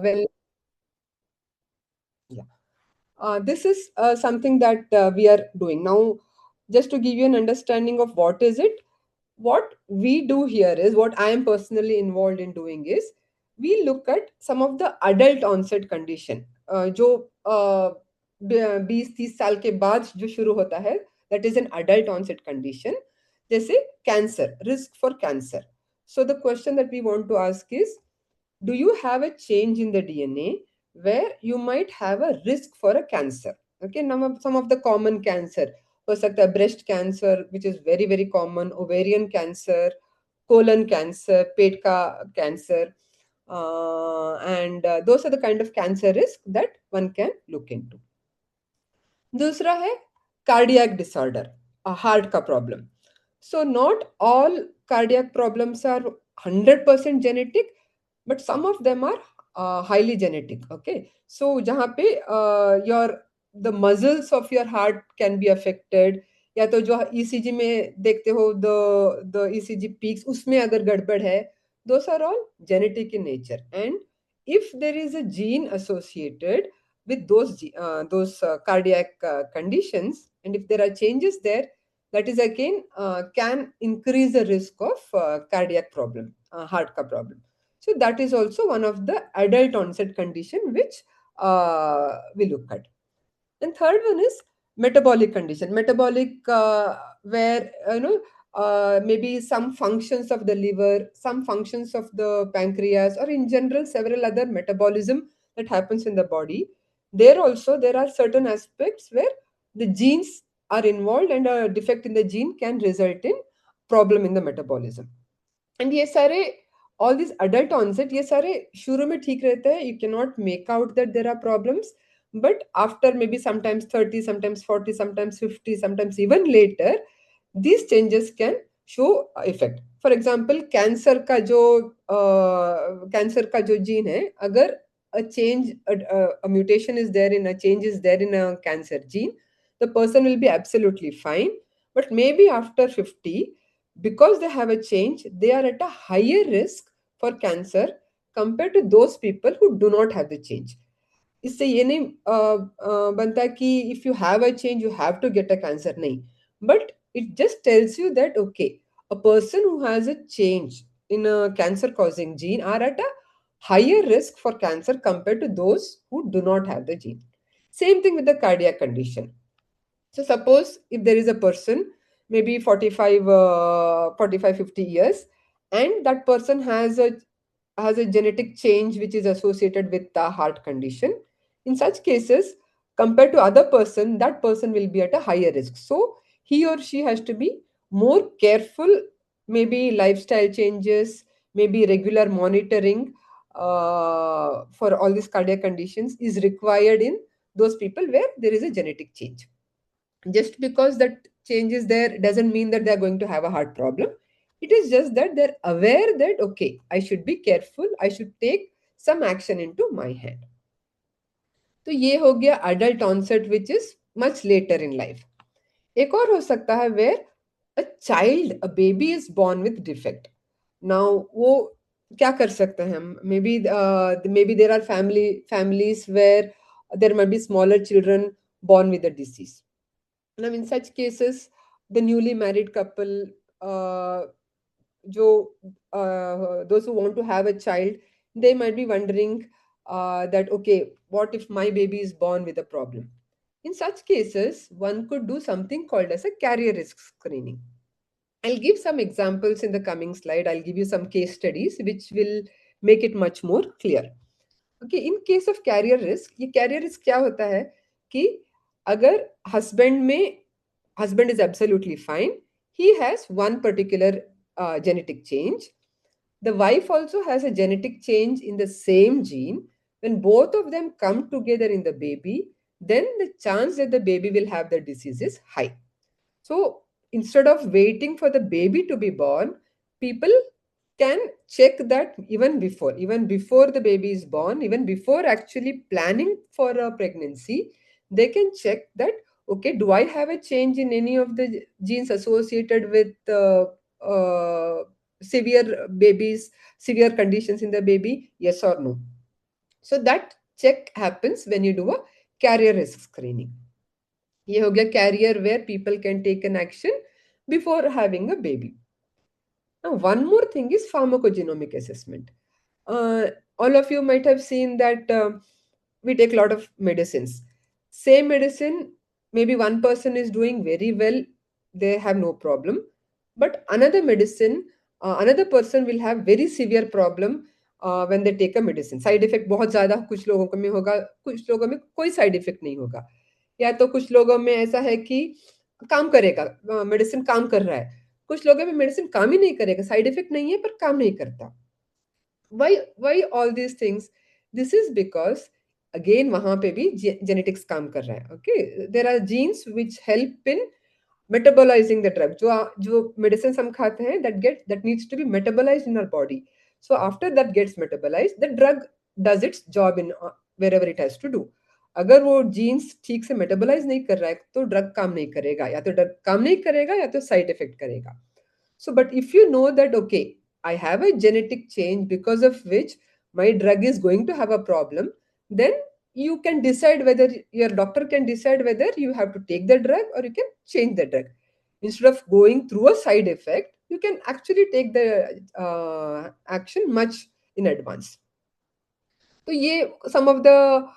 well, yeah. This is something that we are doing now. Just to give you an understanding of what is it, what we do here is, what I am personally involved in doing is, we look at some of the adult onset condition, जो 20-30 साल के बाद जो शुरू होता है, that is an adult onset condition. जैसे cancer, risk for cancer. So the question that we want to ask is, do you have a change in the DNA where you might have a risk for a cancer? Okay, now some of the common cancer, हो सकता है breast cancer, which is very very common, ovarian cancer, colon cancer, पेट का cancer, and those are the kind of cancer risk that one can look into. दूसरा है cardiac disorder, heart का problem. So not all cardiac problems are 100% genetic, but some of them are highly genetic. Okay, so जहाँ पे the muscles of your heart can be affected, या तो जो ECG में देखते हो, the ECG peaks, उसमें अगर गड़बड़ है, those are all genetic in nature. And if there is a gene associated with those cardiac conditions, and if there are changes there, that is again can increase the risk of cardiac problem, heart ka problem. So that is also one of the adult onset condition which we look at. And third one is metabolic condition. Metabolic, where maybe some functions of the liver, some functions of the pancreas, or in general several other metabolism that happens in the body. There also there are certain aspects where the genes are involved, and a defect in the gene can result in problem in the metabolism. And ये सारे, all these adult onset, ये सारे शुरू में ठीक रहते हैं, you cannot make out that there are problems, but after maybe sometimes 30, sometimes 40, sometimes 50, sometimes even later, these changes can show effect. For example, cancer का जो gene है, अगर a mutation is there, in a change is there in a cancer gene, the person will be absolutely fine. But maybe after 50, because they have a change, they are at a higher risk for cancer compared to those people who do not have the change. इससे ये नहीं बनता कि if you have a change you have to get a cancer, नहीं, but it just tells you that okay, a person who has a change in a cancer causing gene are at a higher risk for cancer compared to those who do not have the gene. Same thing with the cardiac condition. So suppose if there is a person, maybe 45, 50 years, and that person has a genetic change which is associated with the heart condition. In such cases, compared to other person, that person will be at a higher risk. So he or she has to be more careful. Maybe lifestyle changes, maybe regular monitoring for all these cardiac conditions is required in those people where there is a genetic change. Just because that change is there doesn't mean that they're going to have a heart problem. It is just that they're aware that okay, I should be careful, I should take some action into my hand. तो ये हो गया adult onset, which is much later in life. एक और हो सकता है where a child, a baby is born with defect. Now वो क्या कर सकते हैं हम? Maybe there are families where there might be smaller children born with a disease. Now, in such cases, the newly married couple, those who want to have a child, they might be wondering that, okay, what if my baby is born with a problem? In such cases, one could do something called as a carrier risk screening. I'll give some examples in the coming slide. I'll give you some case studies which will make it much more clear. Okay, in case of carrier risk, ये carrier risk क्या होता है कि अगर husband is absolutely fine, he has one particular genetic change. The wife also has a genetic change in the same gene. When both of them come together in the baby, then the chance that the baby will have the disease is high. So instead of waiting for the baby to be born, people can check that even before the baby is born, even before actually planning for a pregnancy, they can check that, okay, do I have a change in any of the genes associated with severe conditions in the baby, yes or no. So that check happens when you do a carrier risk screening. ये हो गया carrier where people can take an action before having a baby. Now, one more thing is pharmacogenomic assessment. Uh, all of you might have seen that we take a lot of medicines. Same medicine, maybe one person is doing very well, they have no problem. But another medicine, another person will have very severe problem when they take a medicine. Side effect बहुत ज़्यादा कुछ लोगों को में होगा, कुछ लोगों में कोई side effect नहीं होगा. या तो कुछ लोगों में ऐसा है कि काम करेगा, मेडिसिन काम कर रहा है. कुछ लोगों में मेडिसिन काम ही नहीं करेगा, साइड इफेक्ट नहीं है पर काम नहीं करता. why all these things? This is because again वहां पे भी genetics काम कर रहा है. Okay, there are genes which help in metabolizing the drug. जो medicines हम खाते हैं, that needs to be metabolized in our body. So after that gets metabolized, the drug does its job in wherever it has to do. अगर वो jeans ठीक से metabolise नहीं कर रहा है तो ड्रग काम नहीं करेगा, या तो ड्रग काम नहीं करेगा या तो साइड इफेक्ट करेगा. So, but if you know that, okay, I have a genetic change because of which my drug is going to have a problem, then you can decide whether your doctor can decide whether you have to take the drug or you can change the drug. Instead of going through a side effect, you can actually take the action much in advance. So, yeah, some of the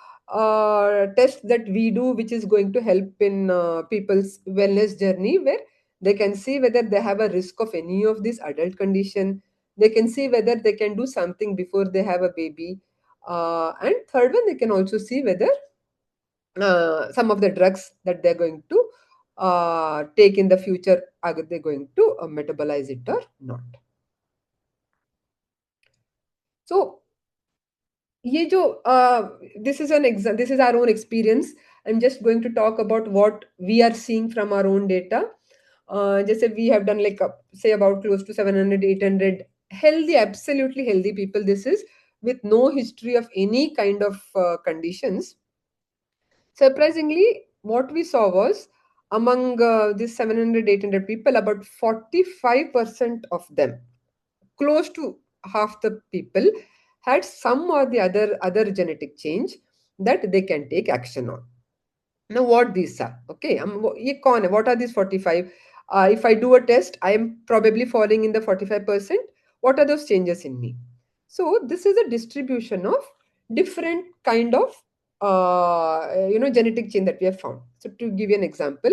tests that we do, which is going to help in people's wellness journey, where they can see whether they have a risk of any of these adult condition. They can see whether they can do something before they have a baby. And third one, they can also see whether some of the drugs that they're going to take in the future, are they going to metabolize it or not. So ये जो this is our own experience. I'm just going to talk about what we are seeing from our own data. जैसे we have done like say about close to 700 800 healthy, absolutely healthy people. This is with no history of any kind of conditions. Surprisingly, what we saw was among these 700 800 people, about 45% of them, close to half the people, had some or the other genetic change that they can take action on. Now what these are? Okay, ye kaun hai? What are these 45? If I do a test, I am probably falling in the 45%. What are those changes in me? So this is a distribution of different kind of genetic change that we have found. So to give you an example,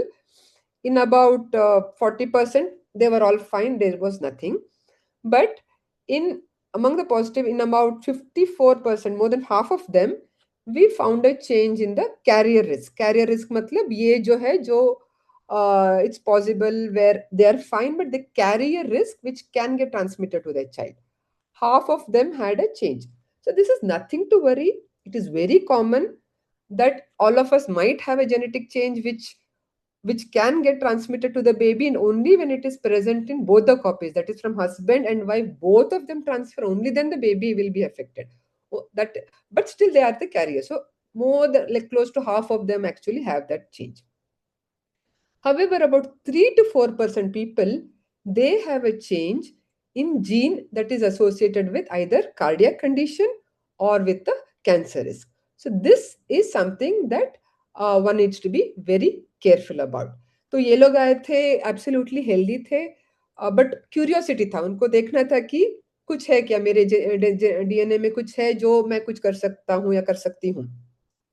in about 40%, they were all fine, there was nothing. But in among the positive, in about 54%, more than half of them, we found a change in the carrier risk. Carrier risk matlab ye jo hai jo it's possible where they are fine but they carry a risk which can get transmitted to their child. Half of them had a change. So this is nothing to worry. It is very common that all of us might have a genetic change which can get transmitted to the baby, and only when it is present in both the copies, that is from husband and wife, both of them transfer, only then the baby will be affected. That, but still they are the carrier. So more than like close to half of them actually have that change. However, about 3 to 4% people, they have a change in gene that is associated with either cardiac condition or with the cancer risk. So this is something that one needs to be very careful about. तो ये लोग आए थे absolutely healthy थे, but curiosity था, उनको देखना था कि कुछ है क्या मेरे डीएनए में, कुछ है जो मैं कुछ कर सकता हूँ या कर सकती हूँ.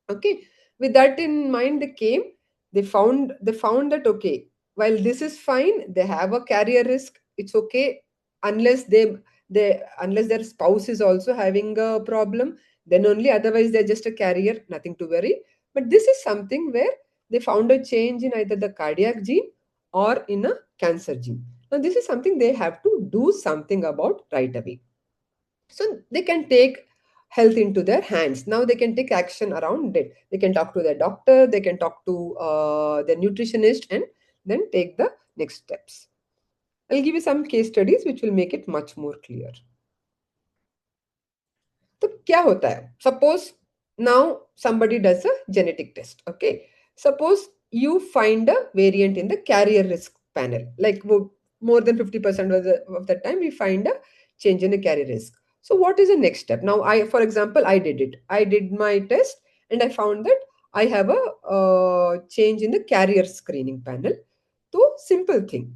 Okay, with that in mind, they came. They found that okay, while this is fine, they have a carrier risk. It's okay unless they unless their spouse is also having a problem. Then only, otherwise they're just a carrier, nothing to worry. But this is something where they found a change in either the cardiac gene or in a cancer gene. Now this is something they have to do something about right away. So they can take health into their hands. Now they can take action around it. They can talk to their doctor, they can talk to their nutritionist, and then take the next steps. I'll give you some case studies which will make it much more clear. तो क्या होता है? Suppose now somebody does a genetic test. Okay, suppose you find a variant in the carrier risk panel, like more than 50% of the time we find a change in the carrier risk. So what is the next step? Now, for example, I did it. I did my test and I found that I have a change in the carrier screening panel. So simple thing.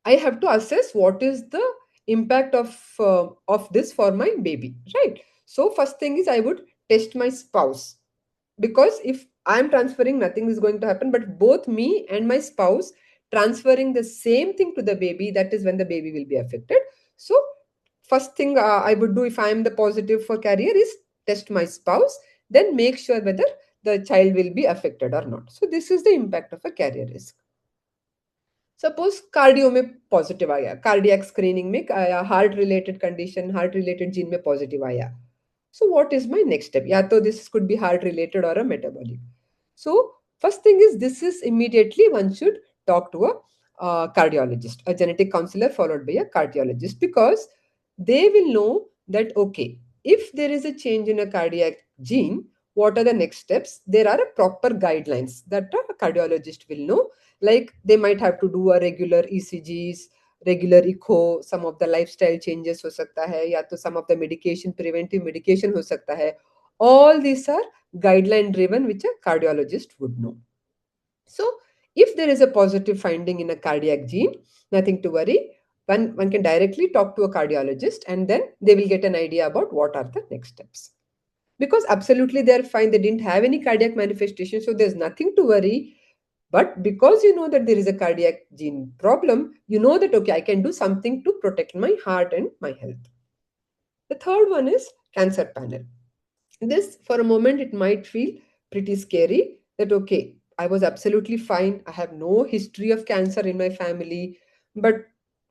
I have to assess what is the impact of this for my baby, right? So first thing is I would test my spouse, because if I'm transferring, nothing is going to happen. But both me and my spouse transferring the same thing to the baby, that is when the baby will be affected. So first thing I would do if I am the positive for carrier is test my spouse, then make sure whether the child will be affected or not. So this is the impact of a carrier risk. Suppose cardio में positive आया, cardiac screening में आया, heart related condition, heart related gene में positive आया. So what is my next step? Yeah, so this could be heart related or a metabolic. So first thing is, this is immediately one should talk to a cardiologist, a genetic counselor followed by a cardiologist, because they will know that okay, if there is a change in a cardiac gene, what are the next steps? There are a proper guidelines that a cardiologist will know. Like they might have to do a regular ECGs, regular echo, some of the lifestyle changes हो सकता है, या तो some of the medication, preventive medication हो सकता है. All these are guideline driven, which a cardiologist would know. So if there is a positive finding in a cardiac gene, nothing to worry. One can directly talk to a cardiologist and then they will get an idea about what are the next steps. Because absolutely they're fine, they didn't have any cardiac manifestation, so there's nothing to worry. But because you know that there is a cardiac gene problem, you know that, okay, I can do something to protect my heart and my health. The third one is cancer panel. This, for a moment, it might feel pretty scary that, okay, I was absolutely fine. I have no history of cancer in my family. But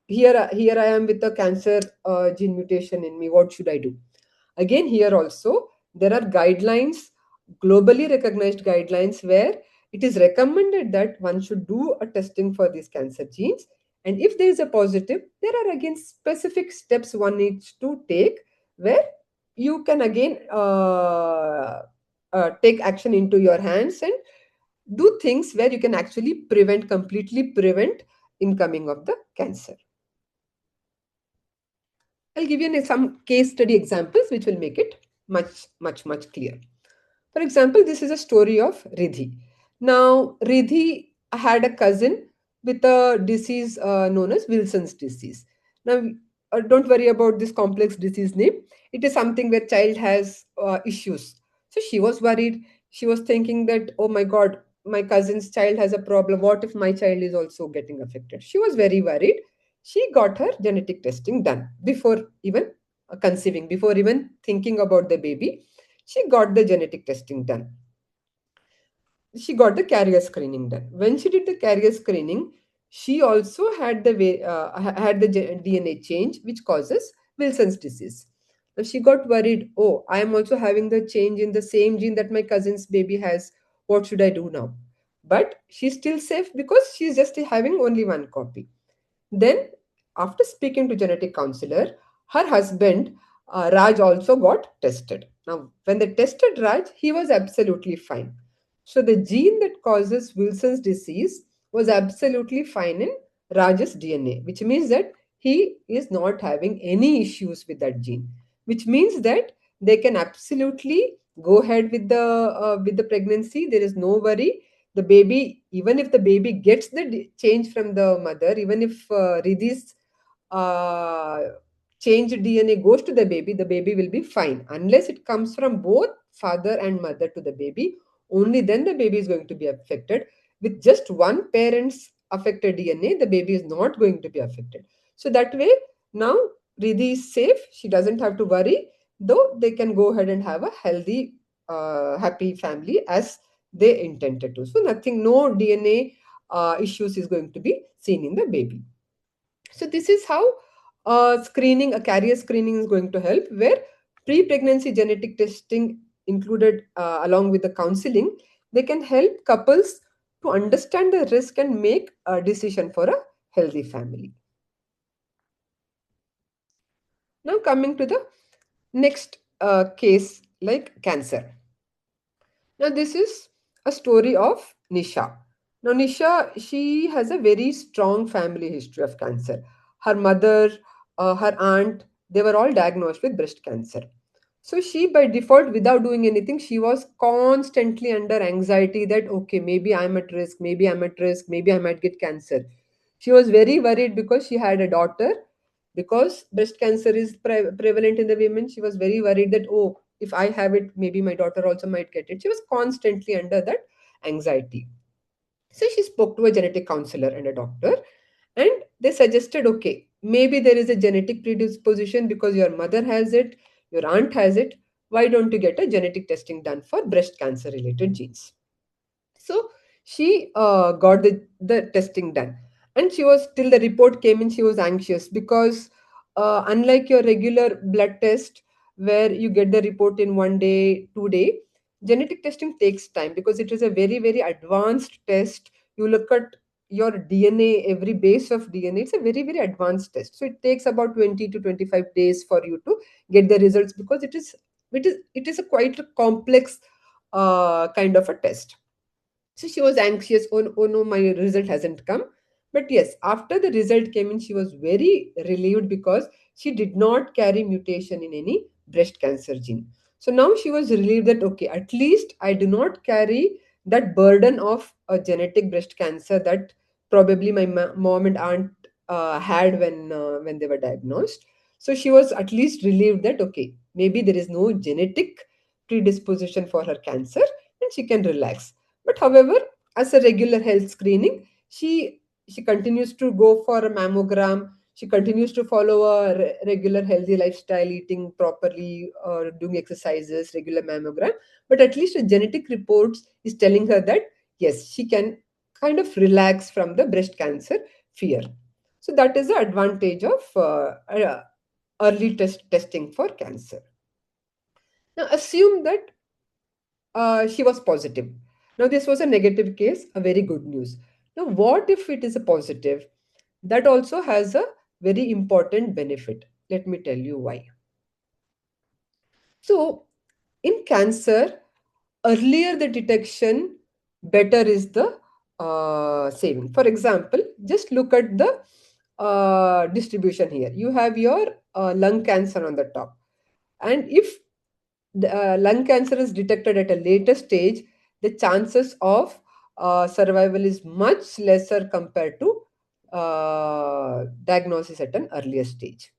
here I am with a cancer gene mutation in me. What should I do? Again, here also, there are guidelines, globally recognized guidelines, where it is recommended that one should do a testing for these cancer genes. And if there is a positive, there are again specific steps one needs to take, where you can again take action into your hands and do things where you can actually completely prevent incoming of the cancer. I'll give you some case study examples which will make it much clear. For example, this is a story of Ridhi. Now, Ridhi had a cousin with a disease known as Wilson's disease. Now, don't worry about this complex disease name. It is something where child has issues. So she was worried. She was thinking that, oh my God, my cousin's child has a problem. What if my child is also getting affected? She was very worried. She got her genetic testing done before even conceiving, before even thinking about the baby. She got the genetic testing done. She got the carrier screening done. When she did the carrier screening, she also had the DNA change which causes Wilson's disease. Now she got worried. Oh, I am also having the change in the same gene that my cousin's baby has. What should I do now? But she's still safe because she's just having only one copy. Then, after speaking to genetic counselor, her husband Raj also got tested. Now, when they tested Raj, he was absolutely fine. So the gene that causes Wilson's disease was absolutely fine in Raj's DNA, which means that he is not having any issues with that gene. Which means that they can absolutely go ahead with the pregnancy. There is no worry. The baby, even if the baby gets the change from the mother, even if Ridhi's uh, changed DNA goes to the baby will be fine. Unless it comes from both father and mother to the baby, only then the baby is going to be affected. With just one parent's affected DNA, the baby is not going to be affected. So that way, now Riddhi is safe. She doesn't have to worry, though they can go ahead and have a healthy, happy family as they intended to. So nothing, no DNA issues is going to be seen in the baby. So this is how a carrier screening is going to help, where pre-pregnancy genetic testing included along with the counseling, they can help couples to understand the risk and make a decision for a healthy family. Now coming to the next case, like cancer. Now this is a story of Nisha. Now Nisha, she has a very strong family history of cancer. Her mother, her aunt they were all diagnosed with breast cancer. So she, by default, without doing anything, she was constantly under anxiety that, okay, maybe I'm at risk, maybe I'm at risk, maybe I might get cancer. She was very worried because she had a daughter. Because breast cancer is prevalent in the women, she was very worried that, oh, if I have it, maybe my daughter also might get it. She was constantly under that anxiety. So she spoke to a genetic counselor and a doctor, and they suggested, okay, maybe there is a genetic predisposition because your mother has it, your aunt has it. Why don't you get a genetic testing done for breast cancer related genes? So she got the testing done, and she was, till the report came in, she was anxious because unlike your regular blood test where you get the report in 1 day, 2 day, genetic testing takes time because it is a very, very advanced test. You look at your DNA, every base of DNA. It's a very, very advanced test. So it takes about 20 to 25 days for you to get the results because it is a quite a complex kind of a test. So she was anxious. Oh no, my result hasn't come. But yes, after the result came in, she was very relieved because she did not carry mutation in any breast cancer gene. So now she was relieved that, okay, at least I do not carry that burden of a genetic breast cancer that probably my mom and aunt had when they were diagnosed. So she was at least relieved that, okay, maybe there is no genetic predisposition for her cancer and she can relax. But however, as a regular health screening, she continues to go for a mammogram. She continues to follow a regular healthy lifestyle, eating properly, doing exercises, regular mammogram. But at least the genetic reports is telling her that yes, she can kind of relax from the breast cancer fear. So that is the advantage of early testing for cancer. Now assume that she was positive. Now, this was a negative case, a very good news. Now, what if it is a positive? That also has a very important benefit. Let me tell you why. So, in cancer, earlier the detection, better is the saving. For example, just look at the distribution here. You have your lung cancer on the top. And if lung cancer is detected at a later stage, the chances of survival is much lesser compared to diagnosis at an earlier stage.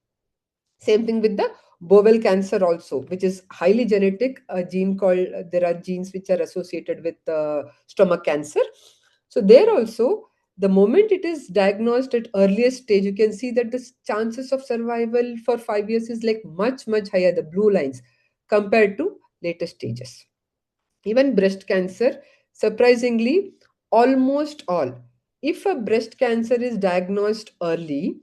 Same thing with the bowel cancer also, which is highly genetic. A gene called there are genes which are associated with stomach cancer. So there also, the moment it is diagnosed at earliest stage, you can see that the chances of survival for 5 years is like much higher. The blue lines compared to later stages. Even breast cancer, surprisingly, almost all. If a breast cancer is diagnosed early,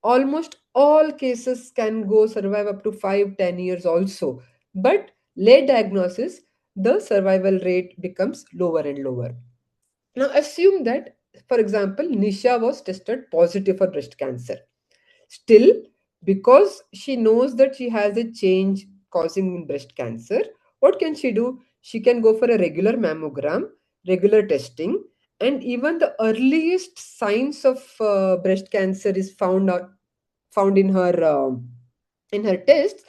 almost all cases can go survive up to 5-10 years also. But late diagnosis, the survival rate becomes lower and lower. Now assume that, for example, Nisha was tested positive for breast cancer. Still, because she knows that she has a change causing breast cancer, what can she do? She can go for a regular mammogram, regular testing, and even the earliest signs of breast cancer is found in her tests.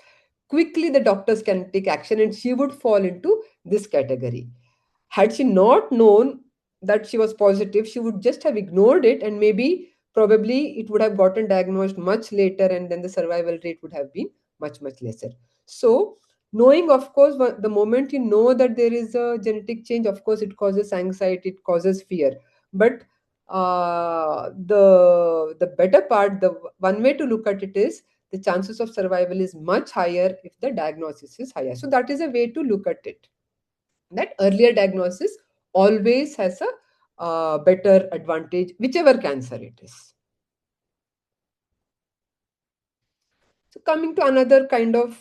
Quickly the doctors can take action, and she would fall into this category. Had she not known that she was positive, she would just have ignored it, and maybe probably it would have gotten diagnosed much later, and then the survival rate would have been much lesser. So knowing, of course, the moment you know that there is a genetic change, of course it causes anxiety, it causes fear. But the better part, the one way to look at it is, the chances of survival is much higher if the diagnosis is higher. So that is a way to look at it, that earlier diagnosis always has a better advantage, whichever cancer it is. So coming to another kind of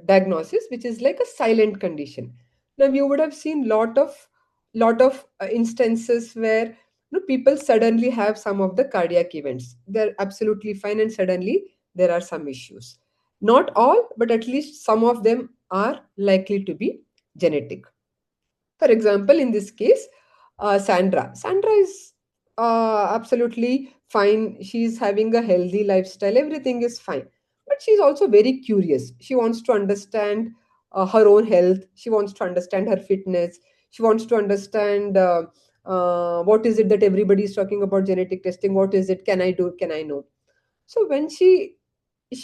diagnosis, which is like a silent condition. Now you would have seen lot of instances where, people suddenly have some of the cardiac events. They're absolutely fine, and suddenly there are some issues. Not all, but at least some of them are likely to be genetic. For example, in this case, Sandra. Sandra is absolutely fine. She's having a healthy lifestyle. Everything is fine. But she's also very curious. She wants to understand her own health. She wants to understand her fitness. She wants to understand what is it that everybody is talking about genetic testing. What is it? Can I do? Can I know? So when she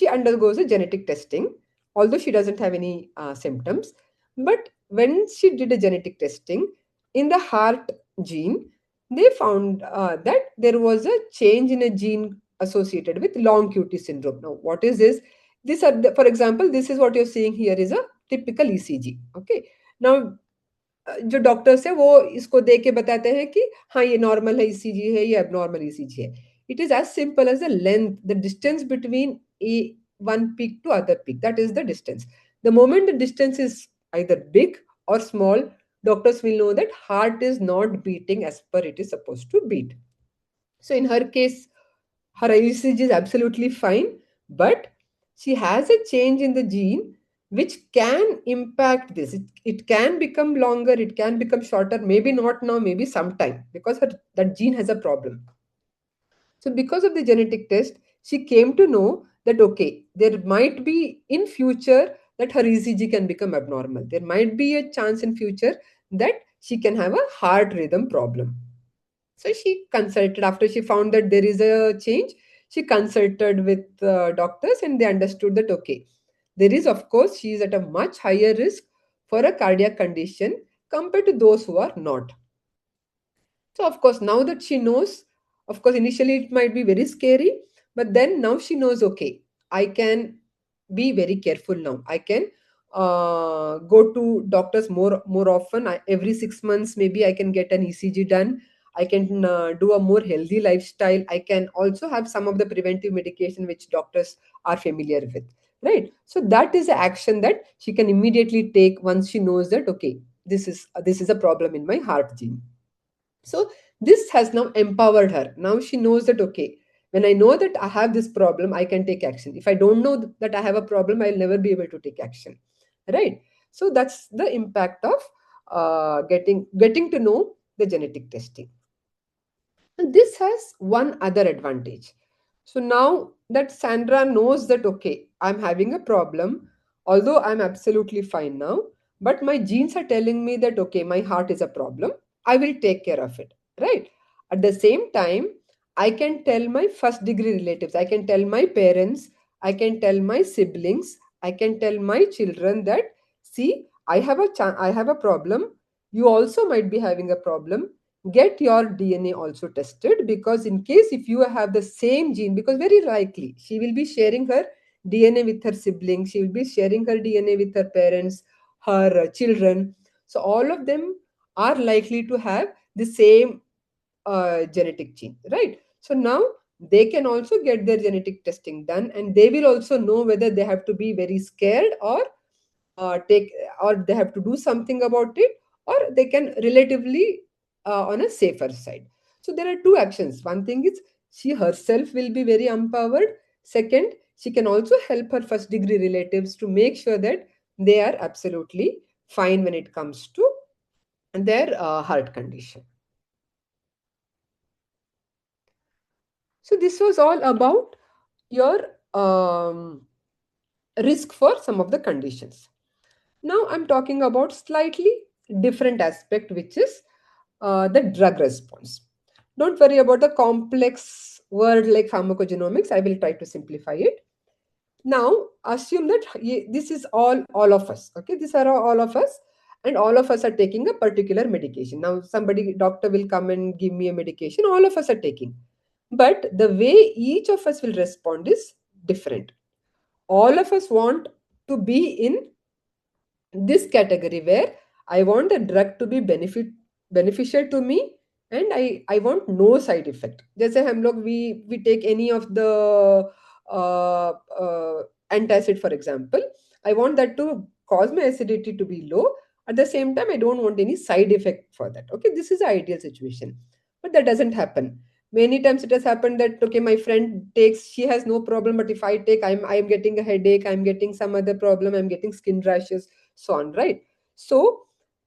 undergoes a genetic testing, although she doesn't have any symptoms, but when she did a genetic testing in the heart gene, they found that there was a change in a gene associated with long QT syndrome. Now, what is this? This are for example, this is what you're seeing here is a typical ECG. Okay. Now जो doctors है वो इसको देख के बताते हैं कि हाँ ये नॉर्मल है ईसीजी है ये एबनॉर्मल ईसीजी है it is as simple as the length the distance between a one peak to other peak, that is the distance. The moment the distance is either big or small, doctors will know that heart is not beating as per it is supposed to beat. So in her case, her ECG is absolutely fine, but she has a change in the gene which can impact this. It can become longer, it can become shorter, maybe not now, maybe sometime, because that gene has a problem. So, because of the genetic test, she came to know that okay, there might be in future that her ECG can become abnormal. There might be a chance in future that she can have a heart rhythm problem. So she consulted after she found that there is a change. She consulted with doctors and they understood that okay, there is of course she is at a much higher risk for a cardiac condition compared to those who are not. So of course, now that she knows, of course, initially it might be very scary, but then now she knows, okay, I can be very careful now. I can go to doctors more often. Every 6 months, maybe I can get an ECG done. I can do a more healthy lifestyle. I can also have some of the preventive medication which doctors are familiar with. Right. So that is the action that she can immediately take once she knows that okay, this is a problem in my heart gene. So this has now empowered her. Now she knows that, okay, when I know that I have this problem, I can take action. If I don't know that I have a problem, I'll never be able to take action. Right? So that's the impact of getting to know the genetic testing. And this has one other advantage. So now that Sandra knows that, okay, I'm having a problem, although I'm absolutely fine now, but my genes are telling me that, okay, my heart is a problem, I will take care of it, right? At the same time, I can tell my first degree relatives, I can tell my parents, I can tell my siblings, I can tell my children that, see, I have a problem. You also might be having a problem. Get your DNA also tested, because in case if you have the same gene, because very likely she will be sharing her DNA with her siblings, she will be sharing her DNA with her parents, her children. So all of them are likely to have the same genetic gene, right? So now they can also get their genetic testing done, and they will also know whether they have to be very scared or take or they have to do something about it, or they can relatively on a safer side. So there are two actions. One thing is she herself will be very empowered. Second, she can also help her first degree relatives to make sure that they are absolutely fine when it comes to their heart condition. So this was all about your risk for some of the conditions. Now I'm talking about slightly different aspect, which is the drug response. Don't worry about the complex word like pharmacogenomics. I will try to simplify it. Now assume that this is all of us. Okay, these are all of us, and all of us are taking a particular medication. Now somebody doctor will come and give me a medication. All of us are taking, but the way each of us will respond is different. All of us want to be in this category where I want the drug to be beneficial to me, and I want no side effect. जैसे हम लोग we take any of the uh, uh, antacid for example. I want that to cause my acidity to be low. At the same time, I don't want any side effect for that. Okay, this is the ideal situation, but that doesn't happen. Many times it has happened that okay, my friend takes, she has no problem, but if I take, I'm getting a headache, I'm getting some other problem, I'm getting skin rashes, so on, right? So,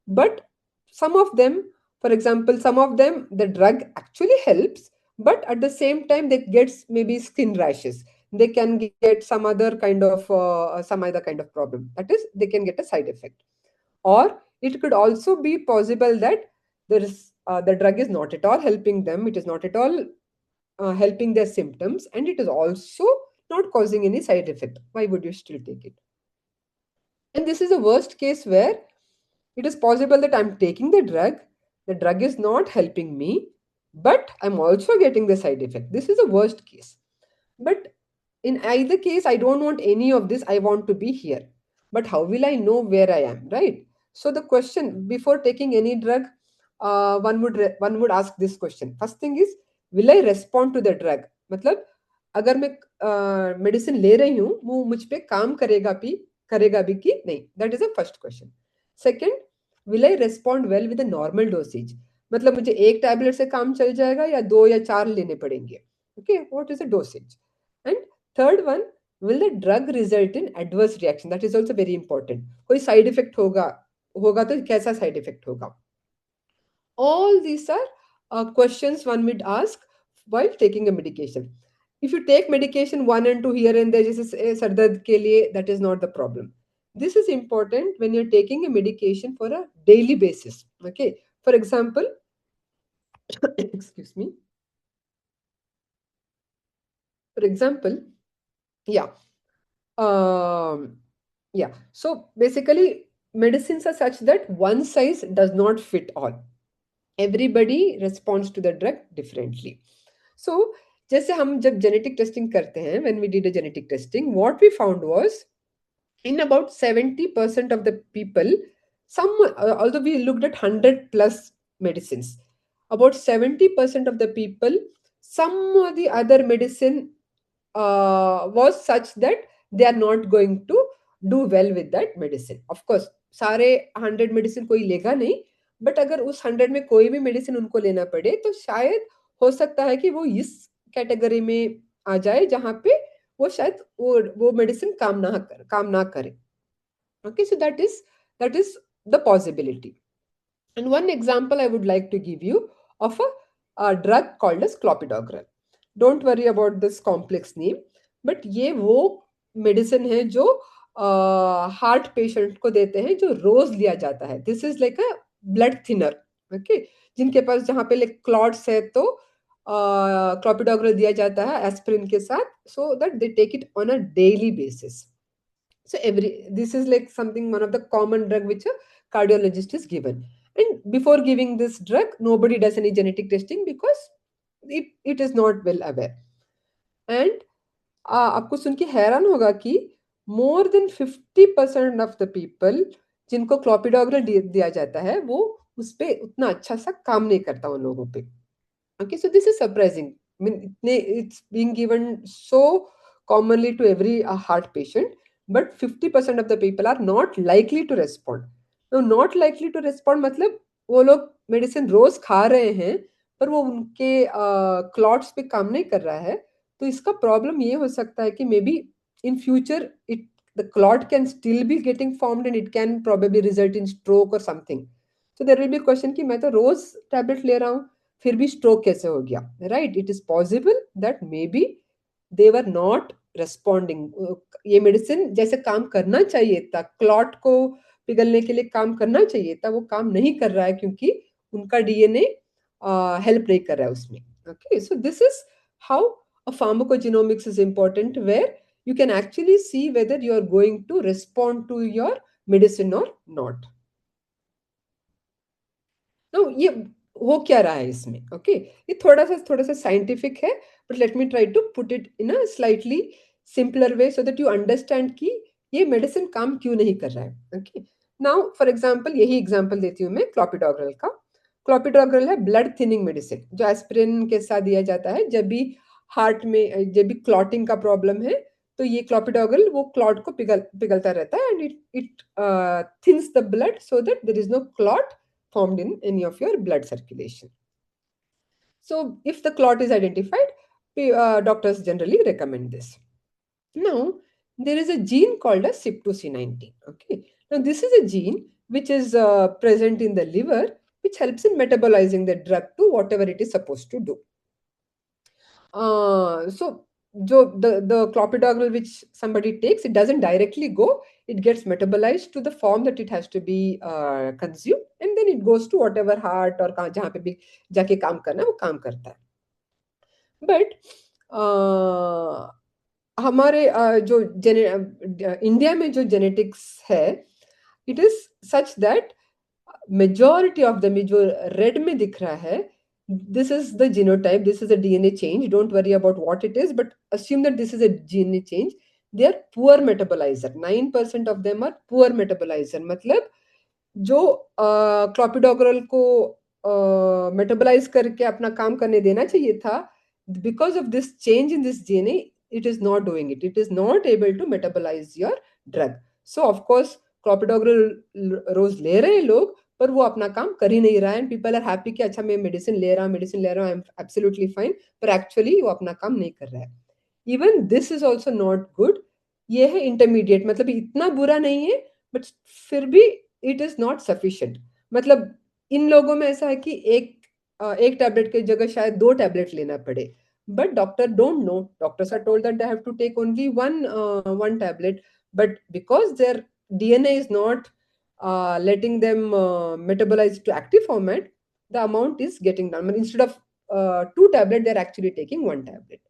but some of them For example, some of them the drug actually helps, but at the same time they get maybe skin rashes. They can get some other kind of problem. That is, they can get a side effect. Or it could also be possible that the drug is not at all helping them. It is not at all helping their symptoms, and it is also not causing any side effect. Why would you still take it? And this is a worst case where it is possible that I'm taking the drug is not helping me, but I'm also getting the side effect. This is a worst case. But in either case, I don't want any of this. I want to be here. But how will I know where I am, right? So the question before taking any drug, one would ask this question. First thing is, will I respond to the drug? मतलब अगर मैं medicine ले रही हूँ वो मुझ पे काम करेगा भी कि नहीं, that is a first question. Second, will I respond well with normal dosage. मतलब मुझे एक टैबलेट से काम चल जाएगा या 2 या 4 लेने पड़ेंगे. Okay, what is the dosage? And third one, will the drug result in adverse reaction? That is also very important. कोई साइड इफेक्ट होगा होगा तो कैसा साइड इफेक्ट होगा? All these are questions one would ask while taking a medication. If you take medication one and two here and there, जैसे sir दर्द के लिए, that is not the problem. This is important when you're taking a medication for a daily basis. Okay, for example, excuse me. For example, yeah, um, yeah. So basically, medicines are such that one size does not fit all. Everybody responds to the drug differently. So, जैसे हम जब genetic testing करते हैं, when we did a genetic testing, what we found was in about 70% of the people, although we looked at 100 plus medicines, about 70% of the people, some or the other medicine was such that they are not going to do well with that medicine. Of course, सारे 100 medicine कोई लेगा नहीं, but अगर उस 100 में कोई भी medicine उनको लेना पड़े तो शायद हो सकता है कि वो इस कैटेगरी में आ जाए जहां पे वो शायद वो मेडिसिन काम ना करे. Okay, so that is the possibility. And one example I would like to give you of a drug called as clopidogrel. Don't worry about this complex name, but ये वो मेडिसिन है जो हार्ट पेशेंट को देते हैं, जो रोज लिया जाता है. This is like a blood thinner. Okay, जिनके पास जहाँ पे लाइक क्लॉट्स है तो क्लोपिडोग्रल दिया जाता है एस्पिरिन के साथ, so that they take it on a daily basis. So this is like something, one of the common drug which a cardiologist is given. And before giving this drug, nobody does any genetic testing because it is not well aware. And आपको सुन के हैरान होगा कि more than 50% of the people जिनको क्लोपिडोग्रल दिया जाता है वो उस पे उतना अच्छा सा काम नहीं करता उन लोगों पे. Okay, so this is surprising. I mean, it's being given so commonly to every heart patient, but 50% of the people are not likely to respond. Now, not likely to respond मतलब वो लोग मेडिसिन रोज खा रहे हैं पर वो उनके clots पे काम नहीं कर रहा है. तो इसका प्रॉब्लम ये हो सकता है कि may be in future it the clot can still be getting formed and it can probably result in stroke और समथिंग. तो देयर विल बी क्वेश्चन कि मैं तो रोज टैबलेट ले रहा हूँ, फिर भी स्ट्रोक कैसे हो गया, right? It is possible that may be they were not responding. ये मेडिसिन जैसे काम करना चाहिए था, क्लॉट को पिघलने के लिए काम करना चाहिए था, वो काम नहीं कर रहा है क्योंकि उनका डीएनए हेल्प नहीं कर रहा है उसमें. Okay, so this is how a pharmacogenomics is important, where you can actually see whether you are going to respond to your medicine or not. तो ये हो क्या रहा है इसमें? ओके, ये थोड़ा सा साइंटिफिक है, but let me try to put it in a slightly simpler way so that you understand कि ये मेडिसिन काम क्यों नहीं कर रहा है. ओके, नाउ फॉर एग्जांपल यही एग्जांपल देती हूँ मैं क्लोपिडोग्रल का. क्लोपिडोग्रल है ब्लड थिनिंग मेडिसिन जो एस्पिरिन के साथ दिया जाता है जब भी हार्ट में जब भी क्लॉटिंग का प्रॉब्लम है. तो ये क्लोपिडोग्रल वो क्लॉट को पिघलता रहता है and it thins the blood so that there is no clot formed in any of your blood circulation. So if the clot is identified, doctors generally recommend this. Now, there is a gene called as CYP2C19. Okay. Now, this is a gene which is present in the liver, which helps in metabolizing the drug to whatever it is supposed to do. So the clopidogrel which somebody takes, it doesn't directly go, it gets metabolized to the form that it has to be consumed, and then it goes to whatever heart or जहाँ पे भी जाके काम करना है वो काम करता है. But हमारे जो इंडिया में जो जेनेटिक्स है, it is such that majority of them जो रेड में दिख रहा है, this is the genotype, this is a DNA change, don't worry about what it is, but assume that this is a DNA change. They are poor metabolizer, 9% of them are poor metabolizer. मतलब जो क्लोपिडोग्रल को metabolise करके अपना काम करने देना चाहिए था, because of this change in this DNA, it is not doing it, it is not able to metabolise your drug. So of course clopidogrel रोज ले रहे हैं लोग, पर वो अपना काम कर ही नहीं रहा है, एंड पीपल आर हैप्पी कि अच्छा मैं मेडिसिन ले रहा हूँ, मेडिसिन ले रहा हूँ, आई एम एब्सोल्युटली फाइन, पर एक्चुअली वो अपना काम नहीं कर रहा है. Even this is also not good. ये है इंटरमीडिएट, मतलब इतना बुरा नहीं है, बट फिर भी इट इज नॉट सफिशिएंट. मतलब इन लोगों में ऐसा है कि एक टैबलेट की जगह शायद 2 टैबलेट लेना पड़े, but doctor don't know, doctors are told that they have to take only one tablet, but because their DNA is not letting them metabolize to active format, the amount is getting down. I mean, instead of 2 tablets, they're actually taking 1 tablet.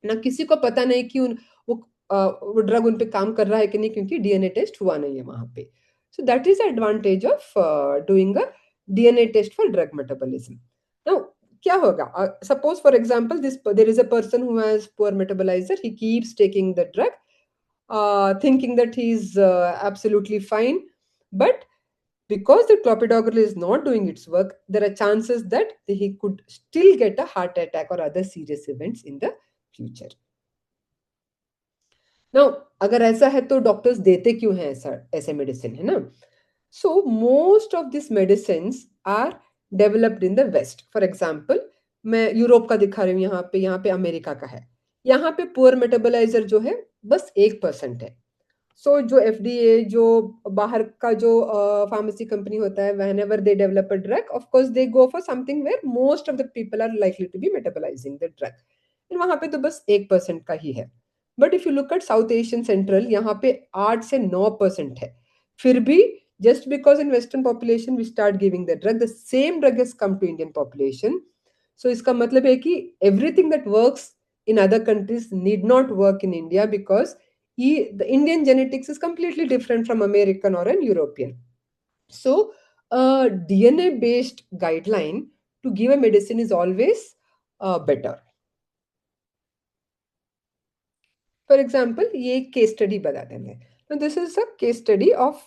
ना किसी को पता नहीं कि वो drug उन पे काम कर रहा है कि नहीं, क्योंकि डीएनए टेस्ट हुआ नहीं है वहां पे. So that is advantage of doing a DNA test for drug metabolism. Now क्या होगा, suppose for example this there is a person who has poor metaboliser, he keeps taking the drug thinking that he's absolutely fine, but because the clopidogrel is not doing its work, there are chances that he could still get a heart attack or other serious events in the future. Now, अगर ऐसा है तो doctors देते क्यों हैं ऐसे medicine, है ना? So most of these medicines are developed in the West. For example, मैं यूरोप का दिखा रही हूँ, यहाँ पे अमेरिका का है. यहाँ पे पुअर मेटाबोलाइजर जो है बस 1% है. सो जो FDA, जो बाहर का जो फार्मेसी कंपनी होता है, whenever they develop a drug, of course they go for something where most of the people are likely to be metabolizing the drug. And वहां पे तो बस 1% का ही है. But if you look at south Asian central, यहाँ पे 8 से 9% है. फिर भी just because in western population we start giving the drug, the same drug has come to Indian population. So इसका मतलब है कि everything that works in other countries need not work in India, because the Indian genetics is completely different from American or an European. So a DNA based guideline to give a medicine is always better. For example, ये एक case study बता देंगे. Now this is a case study of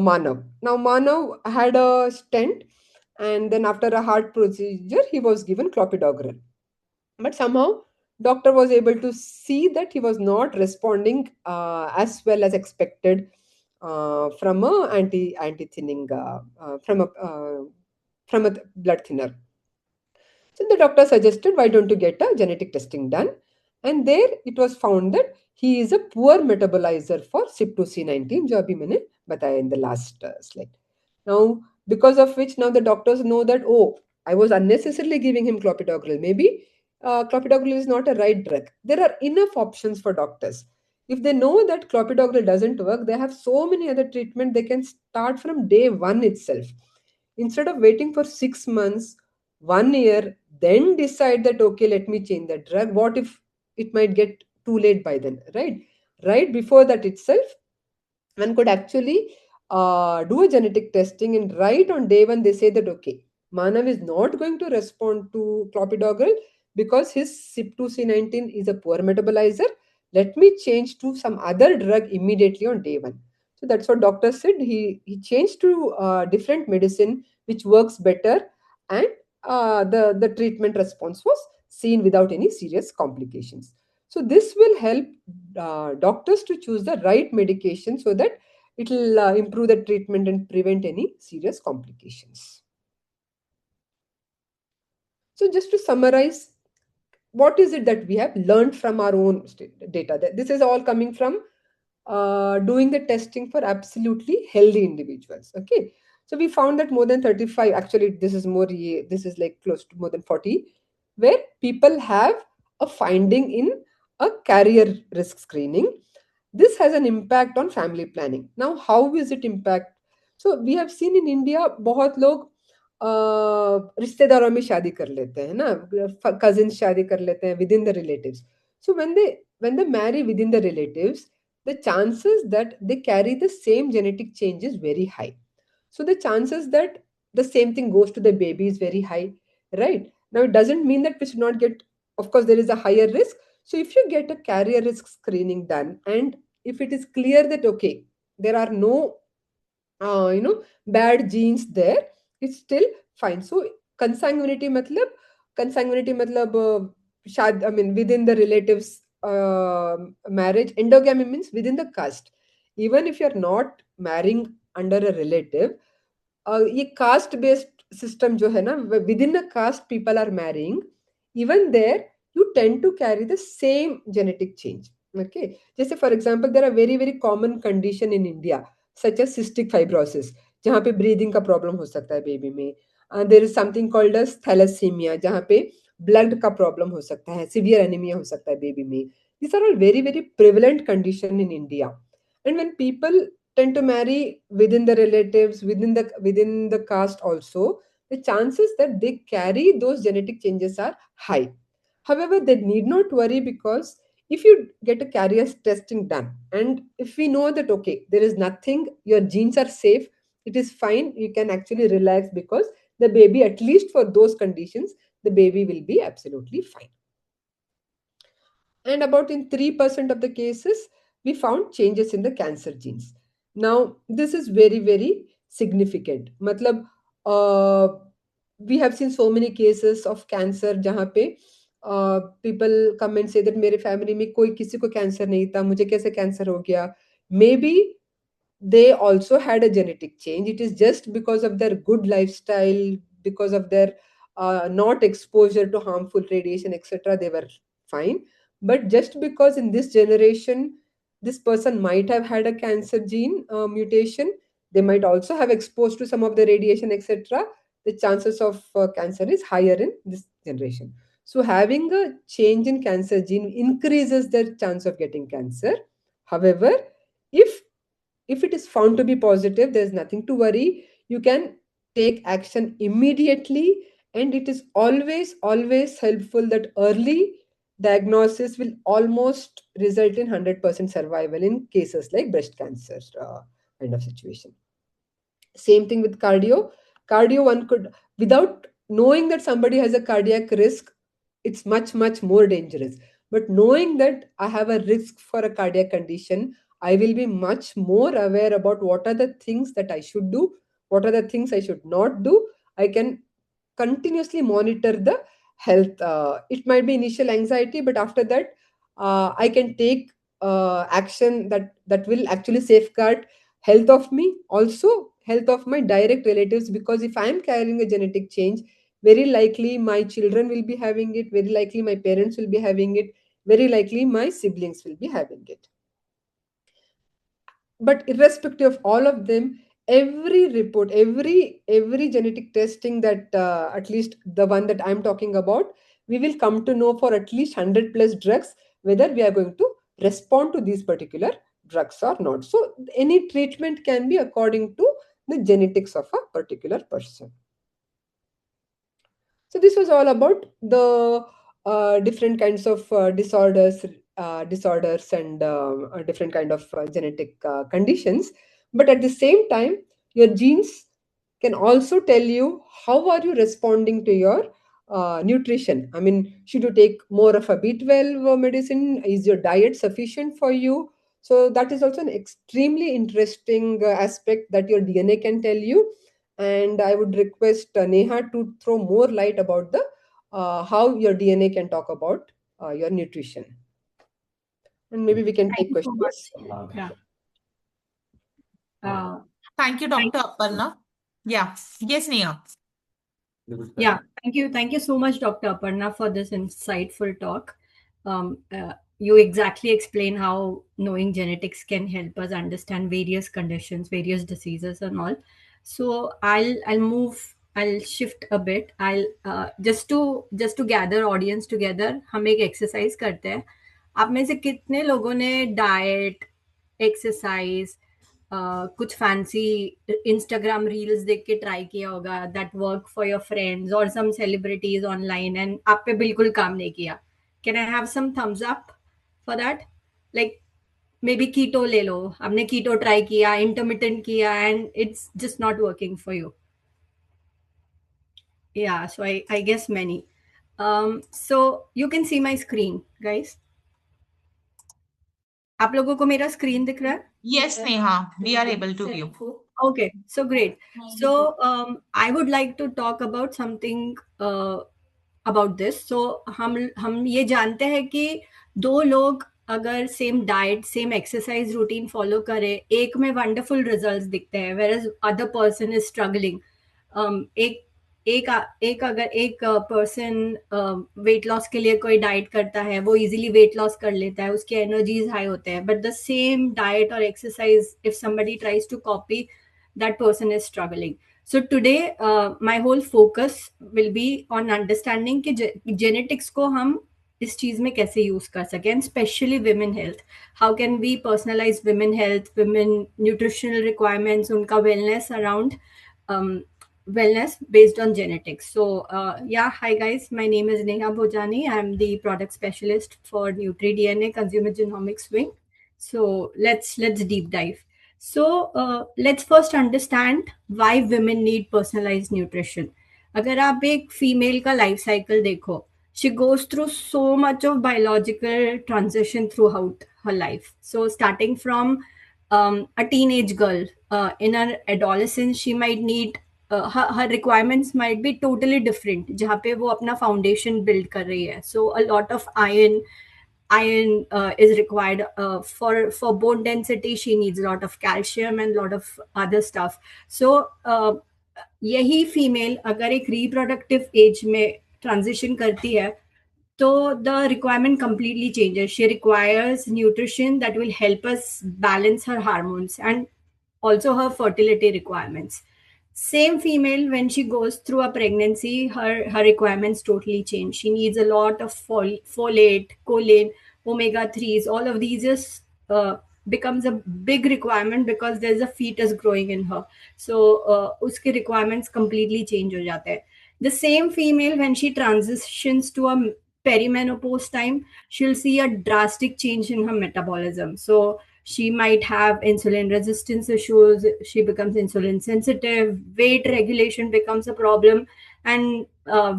Manav. Now Manav had a stent, and then after a heart procedure he was given clopidogrel. But somehow doctor was able to see that he was not responding as well as expected from a anti thinning from a blood thinner. So the doctor suggested, why don't you get a genetic testing done? And there it was found that he is a poor metabolizer for CYP2C19, जो अभी मैंने बताया in the last slide. Now, because of which now the doctors know that, oh, I was unnecessarily giving him clopidogrel. Maybe clopidogrel is not a right drug. There are enough options for doctors. If they know that clopidogrel doesn't work, they have so many other treatment they can start from day one itself. Instead of waiting for 6 months, 1 year, then decide that, okay, let me change the drug. What if it might get too late by then, right? Right before that itself, one could actually do a genetic testing, and right on day one, they say that, okay, Manav is not going to respond to clopidogrel because his CYP2C19 is a poor metabolizer. Let me change to some other drug immediately on day one. So that's what doctor said. He changed to different medicine which works better, and the treatment response was seen without any serious complications. So this will help doctors to choose the right medication so that it will improve the treatment and prevent any serious complications. So just to summarize, what is it that we have learned from our own data? This is all coming from doing the testing for absolutely healthy individuals. Okay. So we found that more than 35, actually this is more, this is like close to more than 40, where people have a finding in a carrier risk screening. This has an impact on family planning. Now how is it impact? So we have seen in India, बहुत लोग रिश्तेदारों में शादी कर लेते हैं ना, cousins शादी कर लेते हैं within the relatives. So when they marry within the relatives, the chances that they carry the same genetic change is very high. So the chances that the same thing goes to the baby is very high, right? Now it doesn't mean that we should not get, of course there is a higher risk. So if you get a carrier risk screening done, and if it is clear that okay, there are no bad genes there, it's still fine. So consanguinity matlab, consanguinity matlab I mean within the relatives, marriage. Endogamy means within the caste. Even if you're not marrying under a relative, ये caste based system जो है ना, within a caste people are marrying, even there you tend to carry the same genetic change. Okay, जैसे for example there are very very common condition in India such as cystic fibrosis, जहाँ पे breathing का problem हो सकता है baby में. There is something called as thalassemia, जहाँ पे blood का problem हो सकता है, severe anemia हो सकता है बेबी में. These are all very very prevalent condition in India. And when people tend to marry within the relatives, within the caste also, the chances that they carry those genetic changes are high. However, they need not worry, because if you get a carrier testing done, and if we know that okay, there is nothing, your genes are safe, it is fine, you can actually relax, because the baby, at least for those conditions, the baby will be absolutely fine. And about in 3% of the cases, we found changes in the cancer genes. Now, this is very, very significant. Matlab, uh, we have seen so many cases of cancer जहाँ पे people come and say that मेरे family में कोई किसी को cancer नहीं था, मुझे कैसे cancer हो गया? Maybe they also had a genetic change. It is just because of their good lifestyle, because of their not exposure to harmful radiation, etc. They were fine. But just because in this generation, this person might have had a cancer gene mutation, they might also have exposed to some of the radiation, etc. The chances of cancer is higher in this generation. So having a change in cancer gene increases their chance of getting cancer. However, if if it is found to be positive, there's nothing to worry. You can take action immediately, and it is always, always helpful that early diagnosis will almost result in 100% survival in cases like breast cancer kind of situation. Same thing with cardio. Cardio, one could, without knowing that somebody has a cardiac risk, it's much, much more dangerous. But knowing that I have a risk for a cardiac condition, I will be much more aware about what are the things that I should do, what are the things I should not do. I can continuously monitor the health. It might be initial anxiety, but after that, I can take action that will actually safeguard health of me, also health of my direct relatives, because if I am carrying a genetic change, very likely my children will be having it, very likely my parents will be having it, very likely my siblings will be having it. But irrespective of all of them, every report, every genetic testing that at least the one that I'm talking about, we will come to know for at least 100 plus drugs whether we are going to respond to these particular drugs or not. So any treatment can be according to the genetics of a particular person. So this was all about the different kinds of disorders and different kind of genetic conditions. But at the same time, your genes can also tell you how are you responding to your nutrition. I mean, should you take more of a B12 medicine? Is your diet sufficient for you? So that is also an extremely interesting aspect that your DNA can tell you. And I would request Neha to throw more light about the how your DNA can talk about your nutrition. And maybe we can Thank take you so questions. much. Yeah. Thank you, Thank Dr. Aparna. Yeah. Yes, Neha. Yeah, thank you so much, Dr. Aparna, for this insightful talk. You exactly explain how knowing genetics can help us understand various conditions, various diseases, and all. So I'll shift a bit. I'll just to gather audience together, हम एक exercise करते हैं. आप में से कितने लोगों ने डाइट, एक्सरसाइज, कुछ फैंसी इंस्टाग्राम रील्स देख के ट्राई किया होगा, that work for your friends और सम सेलिब्रिटीज ऑनलाइन, एंड आप पे बिल्कुल काम नहीं किया? Can I have some thumbs up for that? Like maybe keto ले लो, आपने कीटो ट्राई किया, इंटरमिटेंट किया, and it's just not working for you. Yeah, so I guess many. So you can see my screen, guys. आप लोगों को मेरा screen दिख रहा है? Yes, Neha, we are able to view. Okay, so great. So I would like to talk about something about this. So हम ये जानते हैं कि दो लोग अगर same diet, same exercise routine follow करें, एक में वंडरफुल रिजल्ट्स दिखते हैं, whereas other person is struggling. एक एक एक अगर एक पर्सन वेट लॉस के लिए कोई डाइट करता है, वो इजीली वेट लॉस कर लेता है, उसके एनर्जीज हाई होते हैं, बट द सेम डाइट और exercise if somebody tries to copy, that person is struggling. So today my whole focus will be on understanding कि genetics को हम इस चीज में कैसे यूज कर सके, and specially women health. How can we personalize women health, women nutritional requirements, उनका wellness around wellness based on genetics. So yeah, hi guys, my name is Neha Bhojani. I'm the product specialist for NutriDNA Consumer Genomics wing. So let's deep dive. So let's first understand why women need personalized nutrition. अगर आप एक female का life cycle देखो, she goes through so much of biological transition throughout her life. So starting from a teenage girl, in her adolescence she might need her requirements might be totally different, जहाँ पे वो अपना foundation build कर रही है. So a lot of iron is required for bone density. She needs a lot of calcium and a lot of other stuff. So यही female अगर एक reproductive age में transition करती है, so the requirement completely changes. She requires nutrition that will help us balance her hormones and also her fertility requirements. Same female, when she goes through a pregnancy, her requirements totally change. She needs a lot of folate, choline, omega 3s. All of these is becomes a big requirement because there's a fetus growing in her. So uske requirements completely change ho jate hain. The same female, when she transitions to a perimenopause time, she'll see a drastic change in her metabolism. So she might have insulin resistance issues, she becomes insulin sensitive, weight regulation becomes a problem, and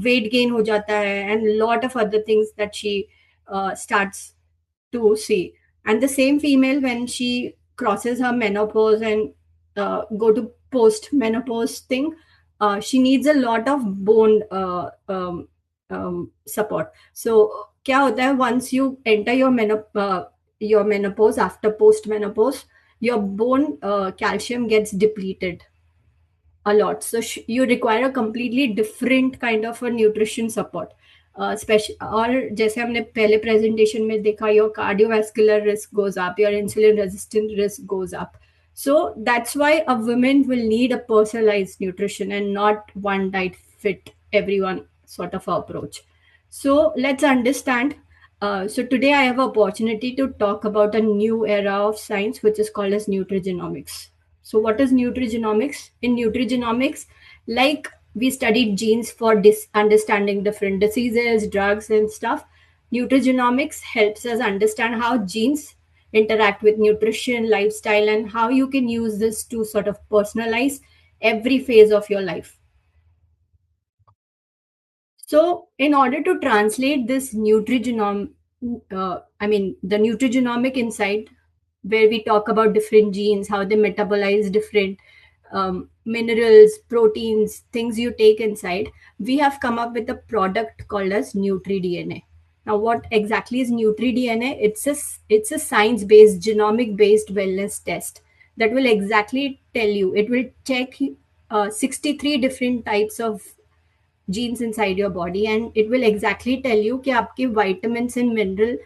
weight gain ho jata hai, and a lot of other things that she starts to see. And the same female, when she crosses her menopause and go to post menopause thing, she needs a lot of bone support. So क्या होता है, once you enter your menopause, after post menopause, your bone calcium gets depleted a lot. So you require a completely different kind of a nutrition support. Special, और जैसे हमने पहले presentation में देखा, your cardiovascular risk goes up, your insulin resistant risk goes up. So that's why a woman will need a personalized nutrition and not one diet fit everyone sort of approach. So let's understand. So today I have an opportunity to talk about a new era of science, which is called as nutrigenomics. So what is nutrigenomics? In nutrigenomics, like we studied genes for understanding different diseases, drugs, and stuff, nutrigenomics helps us understand how genes interact with nutrition, lifestyle, and how you can use this to sort of personalize every phase of your life. So, in order to translate this the nutrigenomic insight, where we talk about different genes, how they metabolize different minerals, proteins, things you take inside, we have come up with a product called as NutriDNA. Now, what exactly is NutriDNA? It's a science-based, genomic-based wellness test that will exactly tell you. It will check 63 different types of genes inside your body, and it will exactly tell you कि आपके vitamins and mineral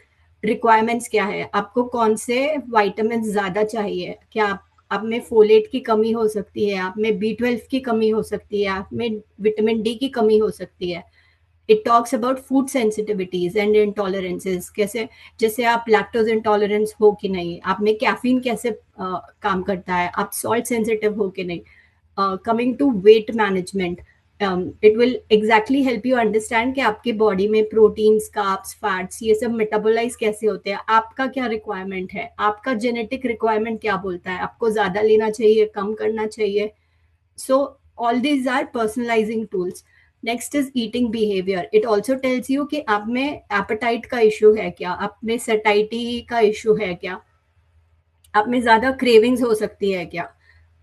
requirements क्या है, आपको कौन से vitamins ज़्यादा चाहिए, क्या आप में फोलेट की कमी हो सकती है, आप में B12 की कमी हो सकती है, आप में विटामिन डी की कमी हो सकती है. It talks about food sensitivities and intolerances, कैसे, जैसे आप लैक्टोज इंटॉलरेंस हो कि नहीं, आप में कैफीन कैसे काम करता है, आप सॉल्ट सेंसिटिव हो कि नहीं. Coming to weight management, it will exactly help you understand कि आपके बॉडी में प्रोटीन्स, कार्ब्स, फैट्स, ये सब मेटाबोलाइज कैसे होते हैं, आपका क्या रिक्वायरमेंट है, आपका जेनेटिक रिक्वायरमेंट क्या बोलता है, आपको ज्यादा लेना चाहिए, कम करना चाहिए. So all these are personalizing tools. Next is eating behavior. It also tells you कि आप में appetite का issue है क्या, आप में satiety का issue है क्या, आप में ज्यादा cravings हो सकती है क्या.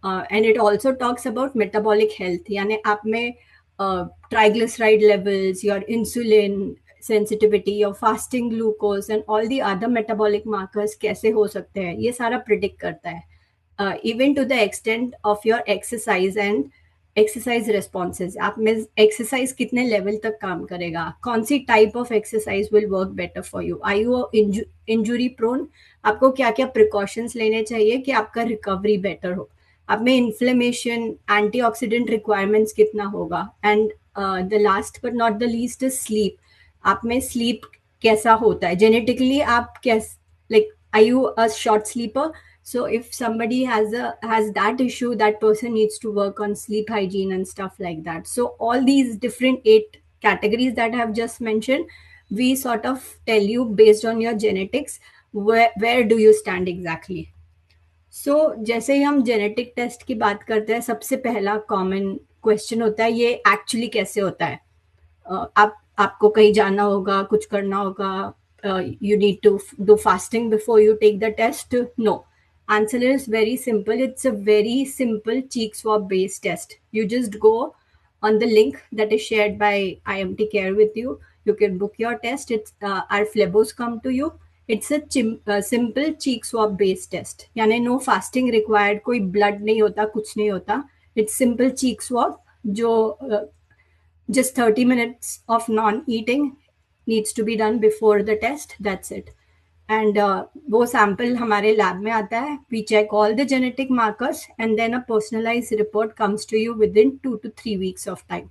And it also talks about metabolic health, यानी आप में triglyceride levels, your insulin sensitivity, your fasting glucose and all the other metabolic markers कैसे हो सकते हैं, ये सारा predict करता है. Even to the extent of your exercise and exercise responses, आप में एक्सरसाइज कितने लेवल तक काम करेगा, कौन सी type of exercise will work better for you, are you injury prone, आपको क्या क्या प्रिकॉशंस लेने चाहिए कि आपका रिकवरी बेटर हो, आप में इन्फ्लेमेशन, एंटीऑक्सीडेंट रिक्वायरमेंट्स कितना होगा. And the last but not the least is sleep, आप में स्लीप कैसा होता है जेनेटिकली, आप कैस, like are you a short sleeper. So if somebody has that issue, that person needs to work on sleep hygiene and stuff like that. So all these different 8 categories that I have just mentioned, we sort of tell you based on your genetics where do you stand exactly. So जैसे ही हम genetic test की बात करते हैं, सबसे पहला common question होता है ये एक्चुअली कैसे होता है. आपको कहीं जाना होगा, कुछ करना होगा, you need to do fasting before you take the test. No, answer is very simple. It's a very simple cheek swab based test. You just go on the link that is shared by IMT Care with you. You can book your test. It's our phlebos come to you. It's a simple cheek swab based test. यानी no fasting required, कोई blood नहीं होता, कुछ नहीं होता. It's simple cheek swab जो just 30 minutes of non-eating needs to be done before the test. That's it. And वो sample हमारे lab में आता है. We check all the genetic markers and then a personalized report comes to you within 2 to 3 weeks of time.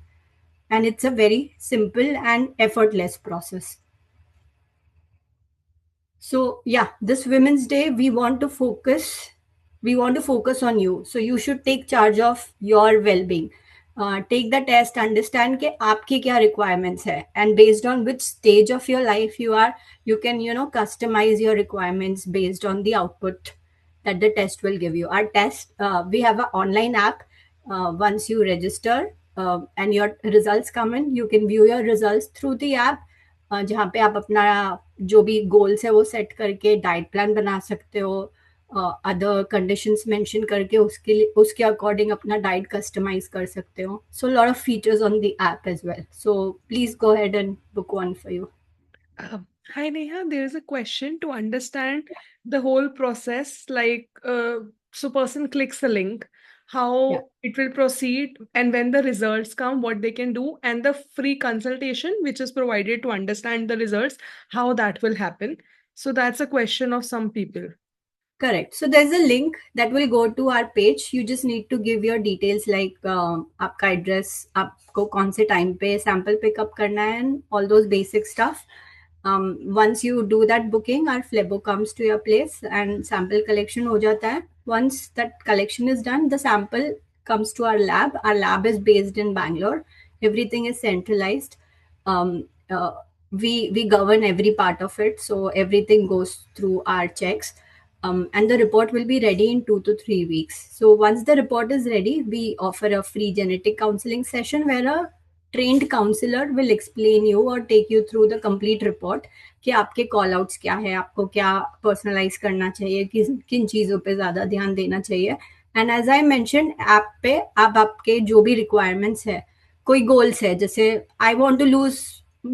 And it's a very simple and effortless process. So yeah, this Women's Day, we want to focus on you. So you should take charge of your well-being. Take the test, understand कि आपकी क्या requirements है, and based on which stage of your life you are, you can customize your requirements based on the output that the test will give you. Our test, we have an online app. Once you register and your results come in, you can view your results through the app. जहाँ पे आप अपना जो भी goals है वो set करके diet plan बना सकते हो, अदर कंडीशंस मेंशन करके उसके अकॉर्डिंग अपना डाइट कस्टमाइज कर सकते हो. So lot of features on the app as well. So please go ahead and book one for you. Hi Neha, there is a question to understand the whole process. So person clicks the link, Yeah. how it will proceed, and when the results come, what they can do, and the free consultation which is provided to understand the results, how that will happen. So that's a question of some people. Correct. So there's a link that will go to our page. You just need to give your details like आपका address, आपको कौन से time पे sample pick up करना है, and all those basic stuff. Once you do that booking, our flebo comes to your place and sample collection हो जाता है. Once that collection is done, the sample comes to our lab. Our lab is based in Bangalore. Everything is centralized. Um, uh, we govern every part of it, so everything goes through our checks. And the report will be ready in 2 to 3 weeks. So once the report is ready, we offer a free genetic counseling session where a trained counselor will explain you or take you through the complete report कि आपके call outs क्या है, आपको क्या personalise करना चाहिए, किन चीज़ों पे ज़्यादा ध्यान देना चाहिए. And as I mention, app पे आप आपके जो भी रिक्वायरमेंट्स है, कोई गोल्स है, जैसे I want to lose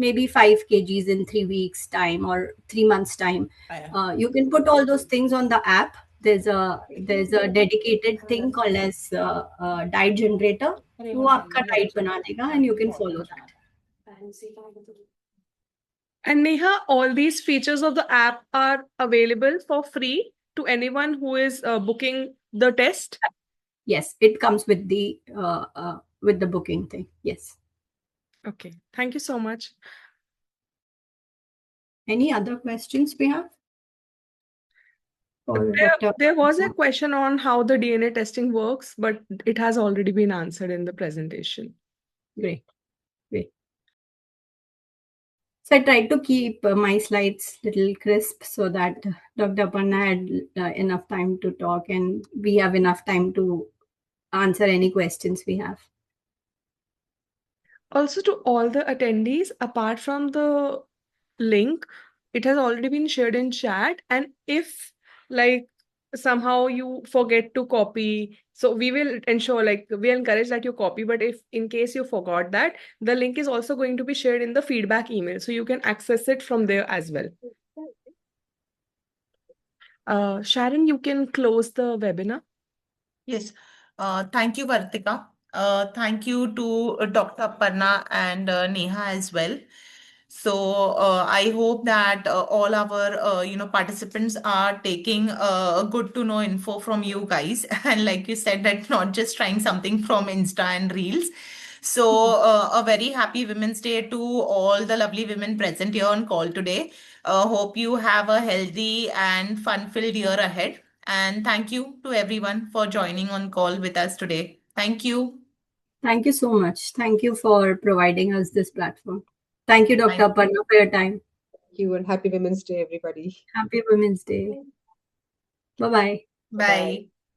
maybe 5 kgs in 3 weeks time or 3 months time. You can put all those things on the app. There's a dedicated thing called as diet generator. वो आपका diet बना देगा and you can follow that. And Neha, all these features of the app are available for free to anyone who is booking the test? Yes, it comes with the booking thing. Yes. Okay. Thank you so much. Any other questions we have for There, Dr. there was a question on how the DNA testing works, but it has already been answered in the presentation. Great. Great. So I tried to keep my slides little crisp so that Dr. Aparna had enough time to talk and we have enough time to answer any questions we have. Also, to all the attendees, apart from the link, it has already been shared in chat. And if like somehow you forget to copy, so we will ensure, like, we encourage that you copy, but if in case you forgot that, the link is also going to be shared in the feedback email, so you can access it from there as well. Sharon, you can close the webinar. Yes. Thank you, Vartika. Thank you to Dr. Aparna and Neha as well. So I hope that all our participants are taking good to know info from you guys, and like you said, that not just trying something from Insta and Reels. So a very happy Women's Day to all the lovely women present here on call today. Hope you have a healthy and fun-filled year ahead. And thank you to everyone for joining on call with us today. Thank you. Thank you so much. Thank you for providing us this platform. Thank you, Dr. Thank Aparna, for your time. Thank you and happy Women's Day, everybody. Happy Women's Day. Bye-bye. Bye bye. Bye.